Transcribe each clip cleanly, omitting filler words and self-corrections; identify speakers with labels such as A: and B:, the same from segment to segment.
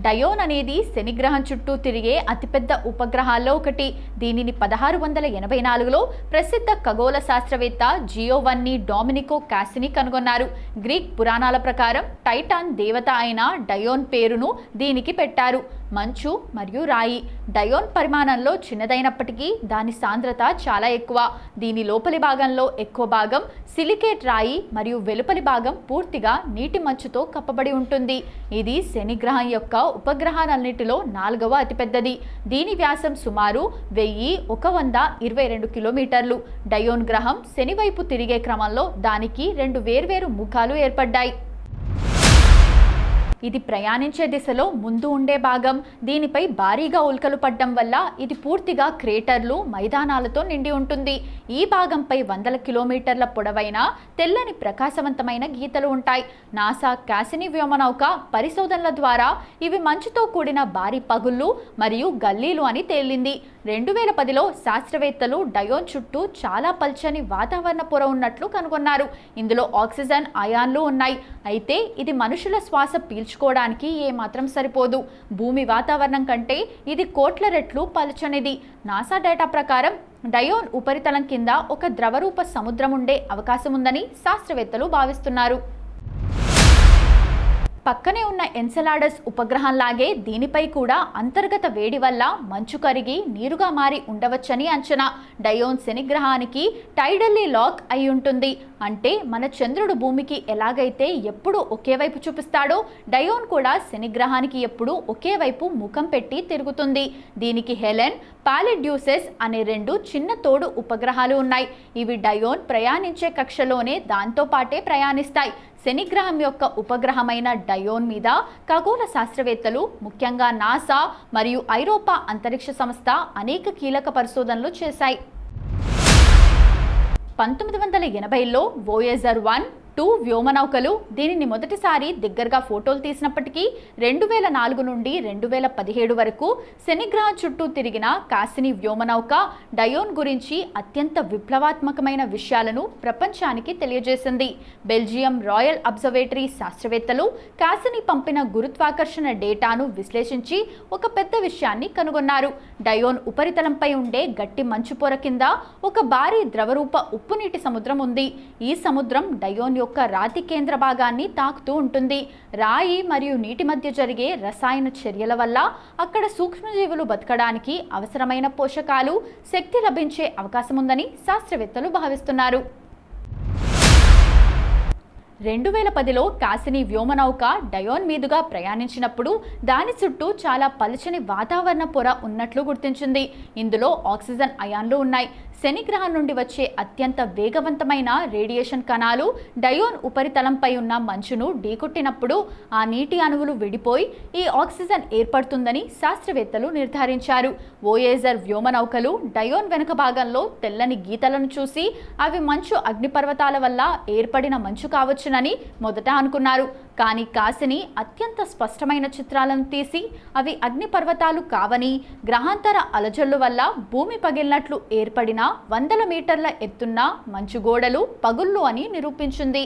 A: డయోన్ అనేది శని గ్రహం చుట్టూ తిరిగే అతిపెద్ద ఉపగ్రహాల్లో ఒకటి. దీనిని 1684లో ప్రసిద్ధ ఖగోళ శాస్త్రవేత్త జియోవన్నీ డొమినికో కాసిని కనుగొన్నారు. గ్రీక్ పురాణాల ప్రకారం టైటాన్ దేవత అయిన డయోన్ పేరును దీనికి పెట్టారు. మంచు మరియు రాయి. డయోన్ పరిమాణంలో చిన్నదైనప్పటికీ దాని సాంద్రత చాలా ఎక్కువ. దీని లోపలి భాగంలో ఎక్కువ భాగం సిలికేట్ రాయి మరియు వెలుపలి భాగం పూర్తిగా నీటి మంచుతో కప్పబడి ఉంటుంది. ఇది శని గ్రహం యొక్క ఉపగ్రహాలన్నిటిలో 4వ అతిపెద్దది. దీని వ్యాసం సుమారు 1122 కిలోమీటర్లు. డయోన్ గ్రహం శని వైపు తిరిగే క్రమంలో దానికి 2 వేర్వేరు ముఖాలు ఏర్పడ్డాయి. ఇది ప్రయాణించే దిశలో ముందు ఉండే భాగం. దీనిపై భారీగా ఉల్కలు పడ్డం వల్ల ఇది పూర్తిగా క్రేటర్లు, మైదానాలతో నిండి ఉంటుంది. ఈ భాగంపై 100 కిలోమీటర్ల పొడవైన తెల్లని ప్రకాశవంతమైన గీతలు ఉంటాయి. నాసా కాసిని వ్యోమనౌక పరిశోధనల ద్వారా ఇవి మంచుతో కూడిన భారీ పగుళ్ళు మరియు గల్లీలు అని తేలింది. 2010లో శాస్త్రవేత్తలు డయోన్ చుట్టూ చాలా పల్చని వాతావరణ పొర ఉన్నట్లు కనుగొన్నారు. ఇందులో ఆక్సిజన్ అయాన్లు ఉన్నాయి. అయితే ఇది మనుషుల శ్వాస పీల్చుకోవడానికి ఏమాత్రం సరిపోదు. భూమి వాతావరణం కంటే ఇది కోట్ల రెట్లు పల్చనిది. నాసా డేటా ప్రకారం డయోన్ ఉపరితలం కింద ఒక ద్రవరూప సముద్రం ఉండే అవకాశం ఉందని శాస్త్రవేత్తలు భావిస్తున్నారు. పక్కనే ఉన్న ఎన్సెలాడస్ ఉపగ్రహంలాగే దీనిపై కూడా అంతర్గత వేడి వల్ల మంచు కరిగి నీరుగా మారి ఉండవచ్చని అంచనా. డయోన్ శని గ్రహానికి టైడల్లీ లాక్ అయి ఉంటుంది. అంటే మన చంద్రుడు భూమికి ఎలాగైతే ఎప్పుడు ఒకే వైపు చూపిస్తాడో డయోన్ కూడా శని గ్రహానికి ఎప్పుడు ఒకే వైపు ముఖం పెట్టి తిరుగుతుంది. దీనికి హెలెన్, పాలిడ్యూసెస్ అనే 2 చిన్న తోడు ఉపగ్రహాలు ఉన్నాయి. ఇవి డయోన్ ప్రయాణించే కక్షలోనే దాంతో పాటే ప్రయాణిస్తాయి. శని గ్రహం యొక్క ఉపగ్రహమైన డయోన్ మీద ఖగోళ శాస్త్రవేత్తలు, ముఖ్యంగా నాసా మరియు ఐరోపా అంతరిక్ష సంస్థ అనేక కీలక పరిశోధనలు చేశాయి. 1980లో వోయేజర్ 1, 2 వ్యోమనౌకలు దీనిని మొదటిసారి దగ్గరగా ఫోటోలు తీసినప్పటికీ 2004 నుండి 2017 వరకు శని గ్రహం చుట్టూ తిరిగిన కాసిని వ్యోమనౌక డయోన్ గురించి అత్యంత విప్లవాత్మకమైన విషయాలను ప్రపంచానికి తెలియజేసింది. బెల్జియం రాయల్ అబ్జర్వేటరీ శాస్త్రవేత్తలు కాసిని పంపిన గురుత్వాకర్షణ డేటాను విశ్లేషించి ఒక పెద్ద విషయాన్ని కనుగొన్నారు. డయోన్ ఉపరితలంపై ఉండే గట్టి మంచు పొర కింద ఒక భారీ ద్రవరూప ఉప్పునీటి సముద్రం ఉంది. ఈ సముద్రం డయోన్ యొక్క రాతి కేంద్ర భాగాన్ని తాకుతూ ఉంటుంది. రాయి మరియు నీటి మధ్య జరిగే రసాయన చర్యల వల్ల అక్కడ సూక్ష్మజీవులు బతకడానికి అవసరమైన పోషకాలు, శక్తి లభించే అవకాశం ఉందని శాస్త్రవేత్తలు భావిస్తున్నారు. 2010లో కాసిని వ్యోమనౌక డయోన్ మీదుగా ప్రయాణించినప్పుడు దాని చుట్టూ చాలా పలుచని వాతావరణ పొర ఉన్నట్లు గుర్తించింది. ఇందులో ఆక్సిజన్ అయాన్లు ఉన్నాయి. శని గ్రహం నుండి వచ్చే అత్యంత వేగవంతమైన రేడియేషన్ కణాలు డయోన్ ఉపరితలంపై ఉన్న మంచును ఢీకొట్టినప్పుడు ఆ నీటి అణువులు విడిపోయి ఈ ఆక్సిజన్ ఏర్పడుతుందని శాస్త్రవేత్తలు నిర్ధారించారు. వోయేజర్ వ్యోమనౌకలు డయోన్ వెనుక భాగంలో తెల్లని గీతలను చూసి అవి మంచు అగ్నిపర్వతాల వల్ల ఏర్పడిన మంచు కావచ్చునని మొదట అనుకున్నారు. కానీ కాసిని అత్యంత స్పష్టమైన చిత్రాలను తీసి అవి అగ్నిపర్వతాలు కావని, గ్రహాంతర అలజడుల వల్ల భూమి పగిలినట్లు ఏర్పడిన 100 మీటర్ల ఎత్తున్న మంచు గోడలు, పగుళ్ళు అని నిరూపించింది.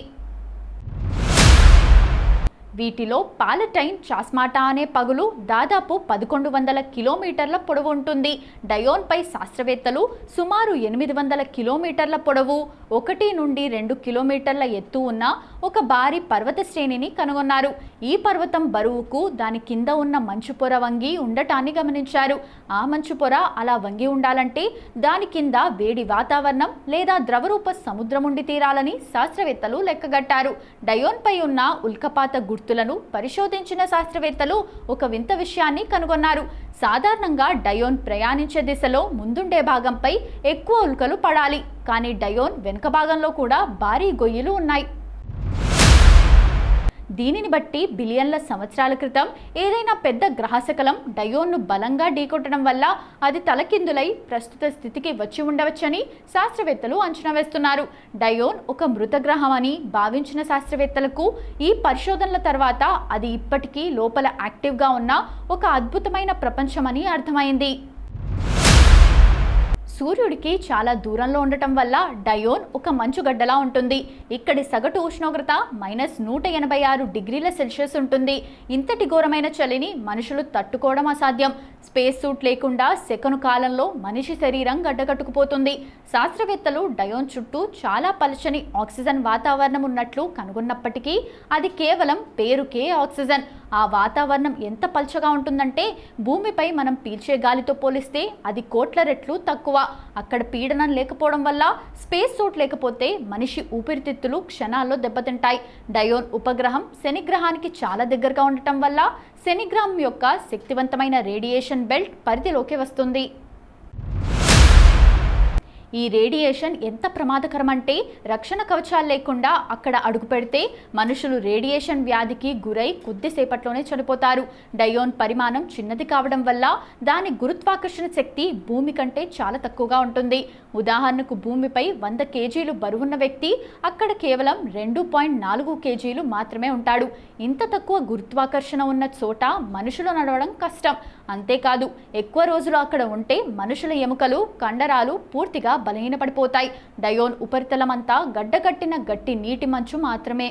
A: వీటిలో పాలటైన్ చాస్మాటా అనే పగులు దాదాపు 1100 కిలోమీటర్ల పొడవు ఉంటుంది. డయోన్పై శాస్త్రవేత్తలు సుమారు 800 కిలోమీటర్ల పొడవు, 1 నుండి 2 కిలోమీటర్ల ఎత్తు ఉన్న ఒక భారీ పర్వత శ్రేణిని కనుగొన్నారు. ఈ పర్వతం బరువుకు దాని కింద ఉన్న మంచు పొర వంగి ఉండటాన్ని గమనించారు. ఆ మంచు పొర అలా వంగి ఉండాలంటే దాని కింద వేడి వాతావరణం లేదా ద్రవరూప సముద్రం ఉండి తీరాలని శాస్త్రవేత్తలు లెక్కగట్టారు. డయోన్పై ఉన్న ఉల్కపాత గుర్తులను పరిశోధించిన శాస్త్రవేత్తలు ఒక వింత విషయాన్ని కనుగొన్నారు. సాధారణంగా డయోన్ ప్రయాణించే దిశలో ముందుండే భాగంపై ఎక్కువ ఉల్కలు పడాలి. కానీ డయోన్ వెనుక భాగంలో కూడా భారీ గొయ్యిలు ఉన్నాయి. దీనిని బట్టి బిలియన్ల సంవత్సరాల క్రితం ఏదైనా పెద్ద గ్రహశకలం డయోన్ను బలంగా ఢీకొట్టడం వల్ల అది తలకిందులై ప్రస్తుత స్థితికి వచ్చి ఉండవచ్చని శాస్త్రవేత్తలు అంచనా వేస్తున్నారు. డయోన్ ఒక మృత గ్రహం అని భావించిన శాస్త్రవేత్తలకు ఈ పరిశోధనల తర్వాత అది ఇప్పటికీ లోపల యాక్టివ్గా ఉన్న ఒక అద్భుతమైన ప్రపంచమని అర్థమైంది. సూర్యుడికి చాలా దూరంలో ఉండటం వల్ల డయోన్ ఒక మంచుగడ్డలా ఉంటుంది. ఇక్కడి సగటు ఉష్ణోగ్రత -186 డిగ్రీల సెల్సియస్ ఉంటుంది. ఇంతటి ఘోరమైన చలిని మనుషులు తట్టుకోవడం అసాధ్యం. స్పేస్ సూట్ లేకుండా సెకను కాలంలో మనిషి శరీరం గడ్డకట్టుకుపోతుంది. శాస్త్రవేత్తలు డయోన్ చుట్టూ చాలా పలుచని ఆక్సిజన్ వాతావరణం ఉన్నట్లు కనుగొన్నప్పటికీ అది కేవలం పేరుకే ఆక్సిజన్. ఆ వాతావరణం ఎంత పల్చగా ఉంటుందంటే భూమిపై మనం పీల్చే గాలితో పోలిస్తే అది కోట్ల రెట్లు తక్కువ. అక్కడ పీడనం లేకపోవడం వల్ల స్పేస్ సూట్ లేకపోతే మనిషి ఊపిరితిత్తులు క్షణాల్లో దెబ్బతింటాయి. డయోన్ ఉపగ్రహం శని గ్రహానికి చాలా దగ్గరగా ఉండటం వల్ల శని గ్రహం యొక్క శక్తివంతమైన రేడియేషన్ బెల్ట్ పరిధిలోకి వస్తుంది. ఈ రేడియేషన్ ఎంత ప్రమాదకరం అంటే రక్షణ కవచాలు లేకుండా అక్కడ అడుగు పెడితే మనుషులు రేడియేషన్ వ్యాధికి గురై కొద్దిసేపట్లోనే చనిపోతారు. డయోన్ పరిమాణం చిన్నది కావడం వల్ల దాని గురుత్వాకర్షణ శక్తి భూమి కంటే చాలా తక్కువగా ఉంటుంది. ఉదాహరణకు భూమిపై 100 కేజీలు బరువున్న వ్యక్తి అక్కడ కేవలం 2.4 కేజీలు మాత్రమే ఉంటాడు. ఇంత తక్కువ గురుత్వాకర్షణ ఉన్న చోట మనుషులు నడవడం కష్టం. అంతేకాదు ఎక్కువ రోజులు అక్కడ ఉంటే మనుషుల ఎముకలు కండరాలు పూర్తిగా బలహీనపడిపోతాయి. డయోన్ ఉపరితలం అంతా గడ్డకట్టిన గట్టి నీటి మంచు మాత్రమే.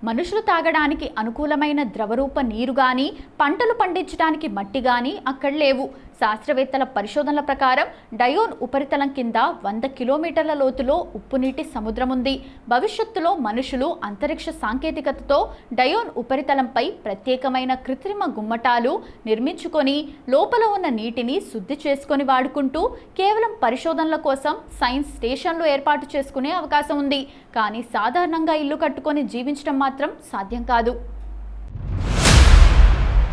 A: మనుషులు తాగడానికి అనుకూలమైన ద్రవరూప నీరు కానీ పంటలు పండించడానికి మట్టి కానీ అక్కడ లేవు. శాస్త్రవేత్తల పరిశోధనల ప్రకారం డయోన్ ఉపరితలం కింద 100 కిలోమీటర్ల లోతులో ఉప్పునీటి సముద్రం ఉంది. భవిష్యత్తులో మనుషులు అంతరిక్ష సాంకేతికతతో డయోన్ ఉపరితలంపై ప్రత్యేకమైన కృత్రిమ గుమ్మటాలు నిర్మించుకొని లోపల ఉన్న నీటిని శుద్ధి చేసుకొని వాడుకుంటూ కేవలం పరిశోధనల కోసం సైన్స్ స్టేషన్లు ఏర్పాటు చేసుకునే అవకాశం ఉంది. కానీ సాధారణంగా ఇల్లు కట్టుకొని జీవించడం మాత్రం సాధ్యం కాదు.